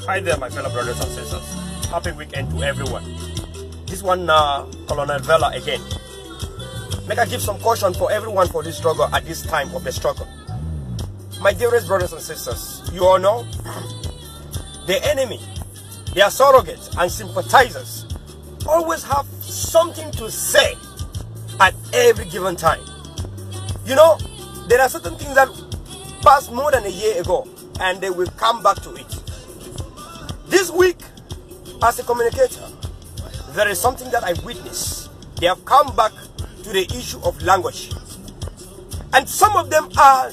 Hi there, my fellow brothers and sisters. Happy weekend to everyone. This one, Colonel Verla again. Make I give some caution for everyone for this struggle at this time of the struggle. My dearest brothers and sisters, you all know the enemy, their surrogates and sympathizers always have something to say at every given time. You know, there are certain things that passed more than a year ago and they will come back to it. This week, as a communicator, there is something that I witnessed. They have come back to the issue of language. And some of them are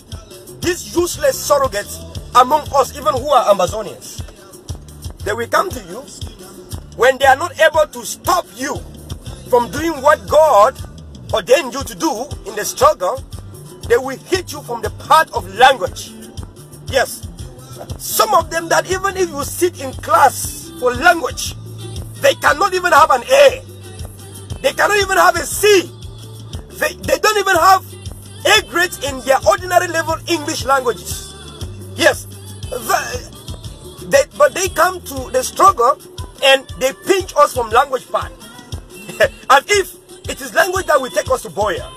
these useless surrogates among us, even who are Amazonians. They will come to you when they are not able to stop you from doing what God ordained you to do in the struggle. They will hit you from the part of language. Yes, some of them that even if you sit in class for language, they cannot even have an A. They cannot even have a C. They don't even have A grades in their ordinary level English languages. Yes, but they come to the struggle and they pinch us from language part. As if it is language that will take us to Boya.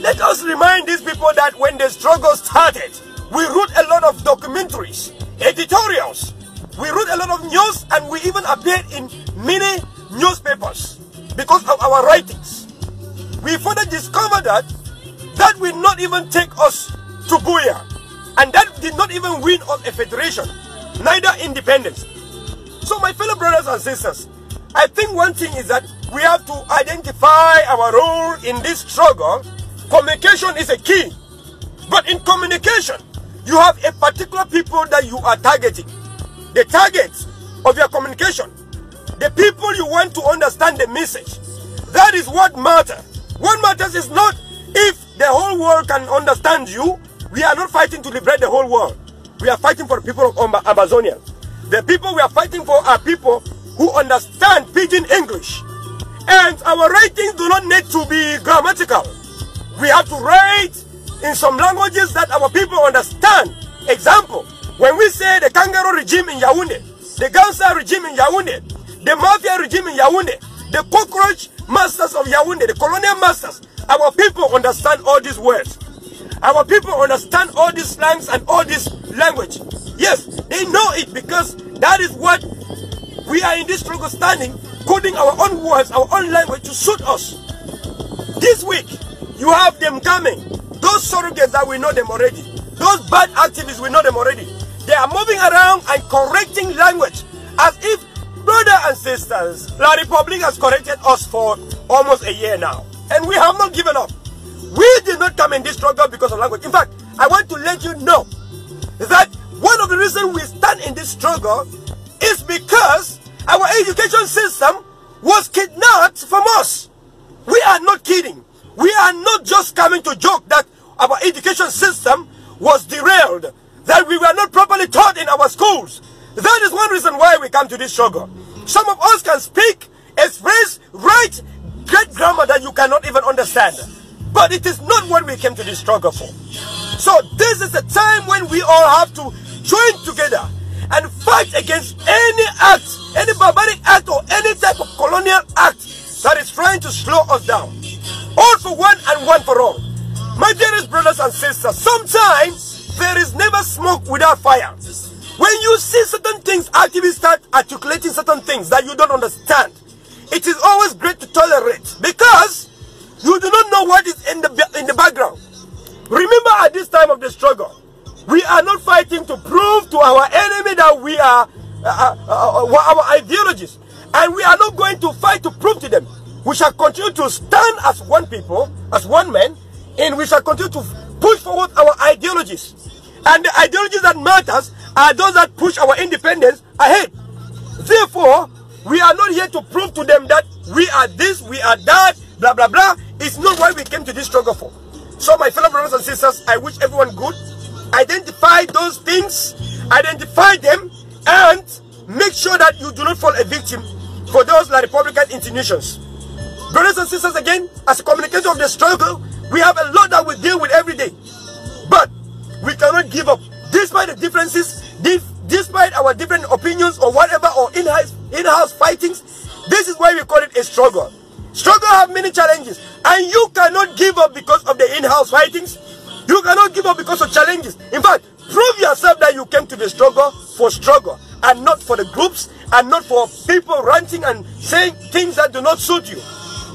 Let us remind these people that when the struggle started, we wrote a lot of documentaries, editorials. We wrote a lot of news and we even appeared in many newspapers because of our writings. We further discovered that will not even take us to Buya. And that did not even win us a federation, neither independence. So my fellow brothers and sisters, I think one thing is that we have to identify our role in this struggle. Communication is a key. But in communication, you have a particular people that you are targeting. The target of your communication, the people you want to understand the message. That is what matters. What matters is not if the whole world can understand you. We are not fighting to liberate the whole world. We are fighting for the people of Amazonia. The people we are fighting for are people who understand Pidgin English. And our writings do not need to be grammatical. We have to write in some languages that our people understand. Example, when we say the kangaroo regime in Yaoundé, the Gansa regime in Yaoundé, the mafia regime in Yaoundé, the cockroach masters of Yaoundé, the colonial masters, our people understand all these words. Our people understand all these slangs and all this language. Yes, they know it because that is what we are in this struggle standing, coding our own words, our own language to suit us. This week, you have them coming. Those surrogates that we know them already. Those bad activists, we know them already. They are moving around and correcting language as if, brothers and sisters, La Republic has corrected us for almost a year now. And we have not given up. We did not come in this struggle because of language. In fact, I want to let you know that one of the reasons we stand in this struggle is because our education system was kidnapped from us. We are not kidding. We are not just coming to joke that our education system was derailed, that we were not properly taught in our schools. That is one reason why we come to this struggle. Some of us can speak, express, write great grammar that you cannot even understand. But it is not what we came to this struggle for. So this is a time when we all have to join together and fight against any act, any barbaric act or any type of colonial act that is trying to slow us down. All for one and one for all. My dearest brothers and sisters, sometimes there is never smoke without fire. When you see certain things, activists start articulating certain things that you don't understand. It is always great to tolerate because you do not know what is in the background. Remember, at this time of the struggle, we are not fighting to prove to our enemy that we are our ideologies. And we are not going to fight to prove to them. We shall continue to stand as one people, as one man, and we shall continue to push forward our ideologies. And the ideologies that matters are those that push our independence ahead. Therefore, we are not here to prove to them that we are this, we are that, blah, blah, blah. It's not what we came to this struggle for. So my fellow brothers and sisters, I wish everyone good. Identify those things, identify them, and make sure that you do not fall a victim for those like Republican institutions. Brothers and sisters, again, as a communicator of the struggle, we have a lot that we deal with every day. But we cannot give up. Despite the differences, despite despite our different opinions or whatever, or in-house fightings, this is why we call it a struggle. Struggle have many challenges, and you cannot give up because of the in-house fightings. You cannot give up because of challenges. In fact, prove yourself that you came to the struggle, and not for the groups, and not for people ranting and saying things that do not suit you.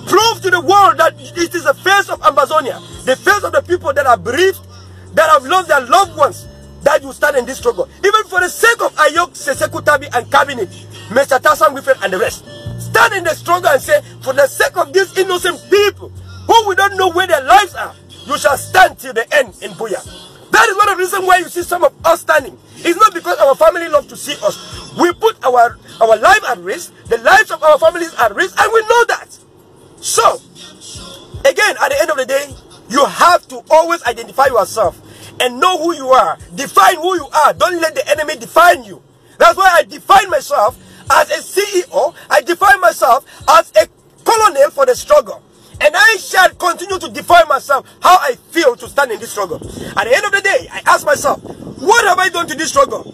Prove to the world that it is the face of Amazonia, the face of the people that are bereaved, that have lost their loved ones, that you stand in this struggle. Even for the sake of Ayok, Sesekutabi and Cabinet, Mr. Tassan Wilfred and the rest. Stand in the struggle and say, for the sake of these innocent people, who we don't know where their lives are, you shall stand till the end in Buya. That is one of the reasons why you see some of us standing. It's not because our family love to see us. We put our life at risk, the lives of our families at risk, and we know that. So, again, at the end of the day, you have to always identify yourself and know who you are. Define who you are. Don't let the enemy define you. That's why I define myself as a CEO. I define myself as a colonel for the struggle. And I shall continue to define myself how I feel to stand in this struggle. At the end of the day, I ask myself, what have I done to this struggle?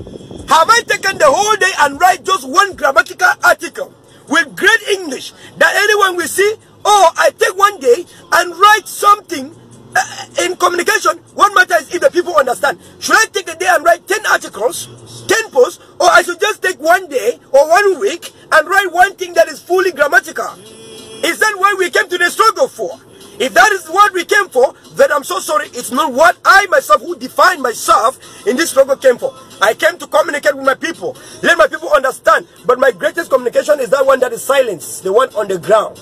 Have I taken the whole day and write just one grammatical article with great English that anyone will see? Or I take one day and write something in communication? What matters is if the people understand. Should I take a day and write 10 articles, 10 posts, or I should just take one day or 1 week and write one thing that is fully grammatical? Is that what we came to the struggle for? If that is what we came for, then I'm so sorry. It's not what I myself, who defined myself in this struggle, came for. I came to communicate with my people. Let my people understand. But my greatest communication is that one that is silence, the one on the ground.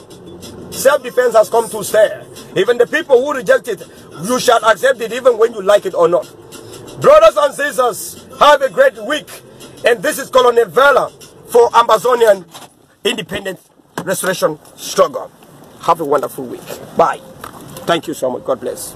Self-defense has come to stay. Even the people who reject it, you shall accept it even when you like it or not. Brothers and sisters, have a great week. And this is Colonel Verla for Amazonian Independent Restoration Struggle. Have a wonderful week. Bye. Thank you so much. God bless.